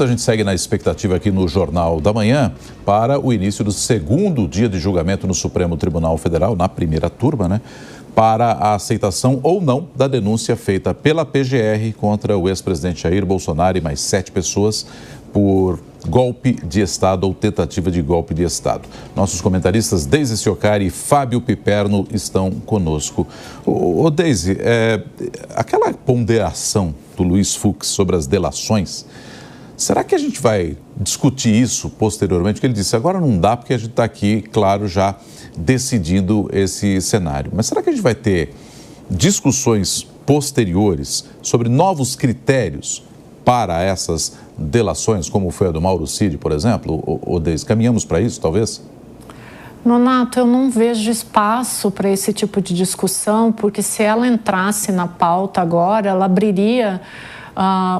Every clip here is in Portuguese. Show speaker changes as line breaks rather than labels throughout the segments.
A gente segue na expectativa aqui no Jornal da Manhã para o início do segundo dia de julgamento no Supremo Tribunal Federal, na primeira turma, né? Para a aceitação ou não da denúncia feita pela PGR contra o ex-presidente Jair Bolsonaro e mais 7 pessoas por golpe de Estado ou tentativa de golpe de Estado. Nossos comentaristas Deise Ciocari e Fábio Piperno estão conosco. Ô Deise, aquela ponderação do Luiz Fux sobre as delações, será que a gente vai discutir isso posteriormente? Porque ele disse, agora não dá porque a gente está aqui, claro, já decidindo esse cenário. Mas será que a gente vai ter discussões posteriores sobre novos critérios para essas delações, como foi a do Mauro Cid, por exemplo? Ou Deise, caminhamos para isso, talvez?
Nonato, eu não vejo espaço para esse tipo de discussão, porque se ela entrasse na pauta agora, ela abriria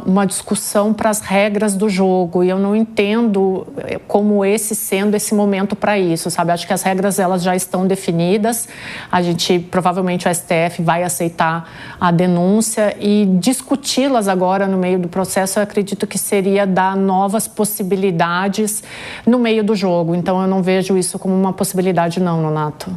uma discussão para as regras do jogo, e eu não entendo como esse sendo esse momento para isso, sabe? Acho que as regras elas já estão definidas, provavelmente o STF vai aceitar a denúncia e discuti-las agora no meio do processo, eu acredito que seria dar novas possibilidades no meio do jogo, então eu não vejo isso como uma possibilidade não, Nonato.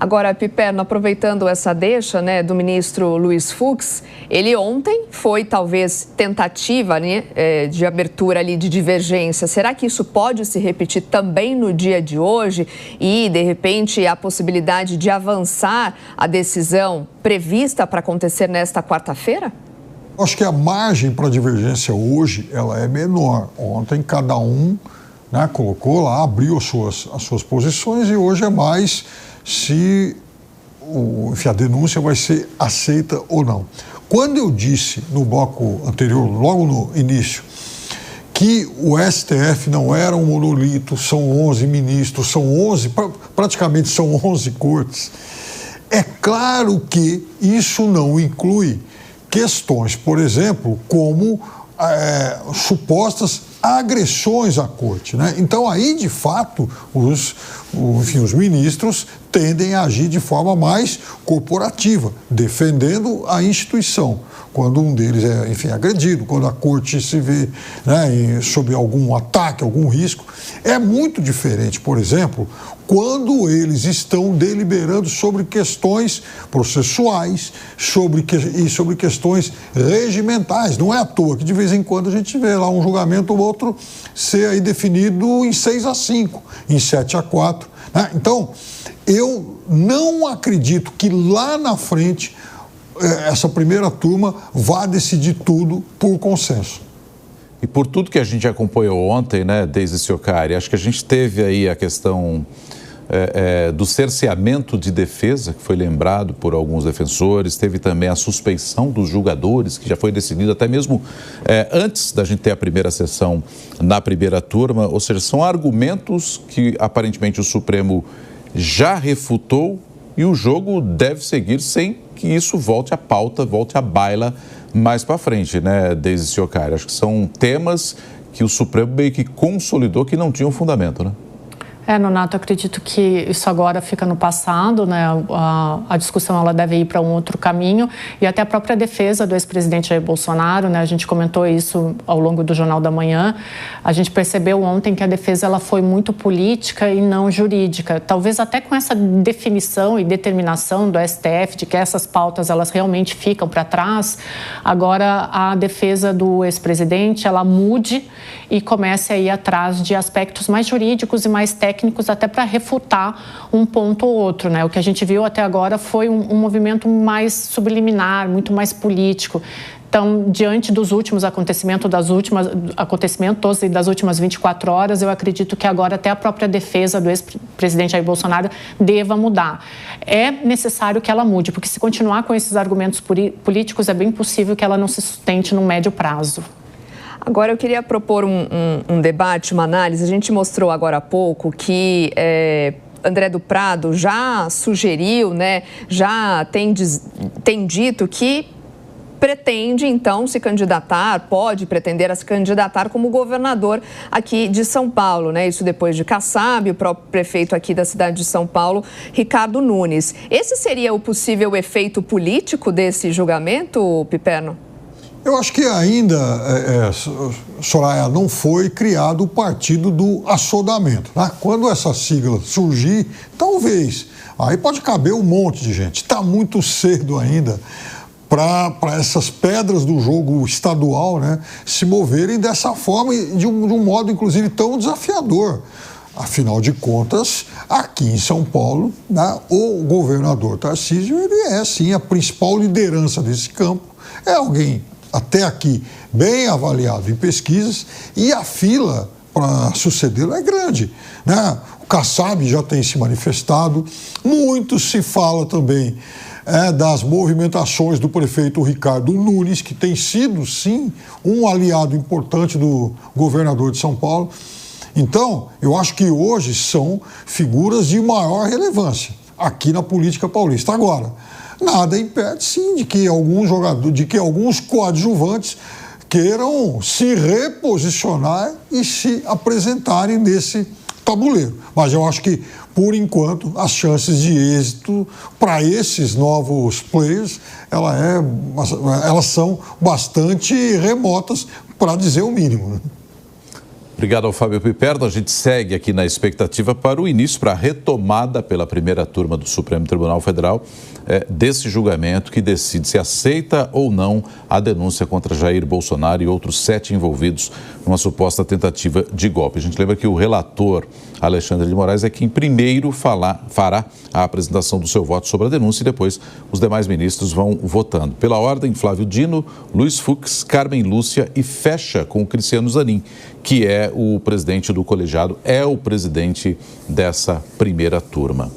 Agora, Piperno, aproveitando essa deixa, né, do ministro Luiz Fux, ele ontem foi talvez tentativa, né, de abertura ali de divergência. Será que isso pode se repetir também no dia de hoje e, de repente, a possibilidade de avançar a decisão prevista para acontecer nesta quarta-feira?
Acho que a margem para divergência hoje ela é menor. Ontem cada um, né, colocou lá, abriu as suas posições e hoje é mais se a denúncia vai ser aceita ou não. Quando eu disse no bloco anterior, logo no início, que o STF não era um monolito, são 11 ministros, praticamente são 11 cortes, é claro que isso não inclui questões, por exemplo, como supostas agressões à corte, né? Então aí de fato os ministros tendem a agir de forma mais corporativa, defendendo a instituição. Quando um deles é, agredido, quando a corte se vê, né, sob algum ataque, algum risco. É muito diferente, por exemplo, quando eles estão deliberando sobre questões processuais e sobre questões regimentais. Não é à toa que de vez em quando a gente vê lá um julgamento ou outro ser aí definido em 6-5, em 7-4. Né? Então, eu não acredito que lá na frente essa primeira turma vá decidir tudo por consenso.
E por tudo que a gente acompanhou ontem, né, Deise Ciocari, acho que a gente teve aí a questão do cerceamento de defesa, que foi lembrado por alguns defensores, teve também a suspeição dos julgadores, que já foi decidido até mesmo antes da gente ter a primeira sessão na primeira turma, ou seja, são argumentos que aparentemente o Supremo já refutou e o jogo deve seguir sem que isso volte à pauta, volte à baila mais para frente, né, Deise Ciocari? Acho que são temas que o Supremo meio que consolidou que não tinham fundamento, né?
Nonato, eu acredito que isso agora fica no passado, né? A discussão ela deve ir para um outro caminho e até a própria defesa do ex-presidente Jair Bolsonaro, né? A gente comentou isso ao longo do Jornal da Manhã. A gente percebeu ontem que a defesa ela foi muito política e não jurídica. Talvez até com essa definição e determinação do STF de que essas pautas elas realmente ficam para trás, agora a defesa do ex-presidente ela mude e comece a ir atrás de aspectos mais jurídicos e mais técnicos até para refutar um ponto ou outro, né? O que a gente viu até agora foi um movimento mais subliminar, muito mais político. Então, diante dos últimos acontecimentos e das últimas 24 horas, eu acredito que agora até a própria defesa do ex-presidente Jair Bolsonaro deva mudar. É necessário que ela mude, porque se continuar com esses argumentos políticos, é bem possível que ela não se sustente no médio prazo.
Agora eu queria propor um debate, uma análise. A gente mostrou agora há pouco que André do Prado já sugeriu, né, já tem dito que pretende, então, se candidatar, pode pretender a se candidatar como governador aqui de São Paulo, né? Isso depois de Kassab, o próprio prefeito aqui da cidade de São Paulo, Ricardo Nunes. Esse seria o possível efeito político desse julgamento, Piperno?
Eu acho que ainda, Soraya, não foi criado o partido do assodamento. Né? Quando essa sigla surgir, talvez. Aí pode caber um monte de gente. Está muito cedo ainda para essas pedras do jogo estadual, né, se moverem dessa forma e de um modo, inclusive, tão desafiador. Afinal de contas, aqui em São Paulo, né, o governador Tarcísio, ele é, sim, a principal liderança desse campo. É alguém, até aqui, bem avaliado em pesquisas, e a fila para sucedê-lo é grande, né? O Kassab já tem se manifestado, muito se fala também das movimentações do prefeito Ricardo Nunes, que tem sido, sim, um aliado importante do governador de São Paulo. Então, eu acho que hoje são figuras de maior relevância aqui na política paulista. Agora, nada impede, sim, de que alguns coadjuvantes queiram se reposicionar e se apresentarem nesse tabuleiro. Mas eu acho que, por enquanto, as chances de êxito para esses novos players, elas são bastante remotas, para dizer o mínimo.
Obrigado ao Fábio Piperno. A gente segue aqui na expectativa para o início, para a retomada pela primeira turma do Supremo Tribunal Federal desse julgamento que decide se aceita ou não a denúncia contra Jair Bolsonaro e outros 7 envolvidos numa suposta tentativa de golpe. A gente lembra que o relator Alexandre de Moraes é quem primeiro fará a apresentação do seu voto sobre a denúncia e depois os demais ministros vão votando. Pela ordem, Flávio Dino, Luiz Fux, Carmen Lúcia e fecha com o Cristiano Zanin, que é o presidente do colegiado, é o presidente dessa primeira turma.